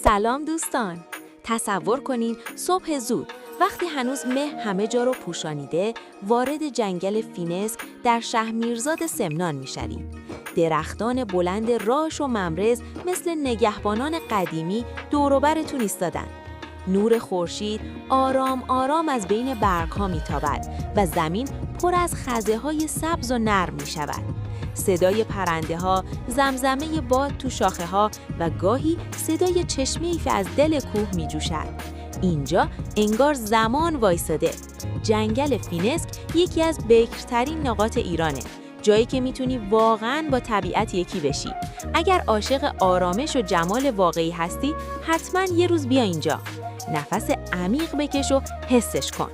سلام دوستان. تصور کنین صبح زود وقتی هنوز مه همه جا رو پوشانیده وارد جنگل فینسک در شهر میرزاد سمنان میشوید. درختان بلند راش و ممرز مثل نگهبانان قدیمی دور و برتون ایستادن. نور خورشید آرام آرام از بین برگ‌ها میتابد و زمین پر از خزه‌های سبز و نرم میشود. صدای پرنده‌ها، زمزمه باد تو شاخه‌ها و گاهی صدای چشمه‌ای که از دل کوه می‌جوشد. اینجا انگار زمان وایساده. جنگل فینسک یکی از بکرترین نقاط ایرانه. جایی که میتونی واقعاً با طبیعت یکی بشی. اگر عاشق آرامش و جمال واقعی هستی، حتماً یه روز بیا اینجا. نفس عمیق بکش و حسش کن.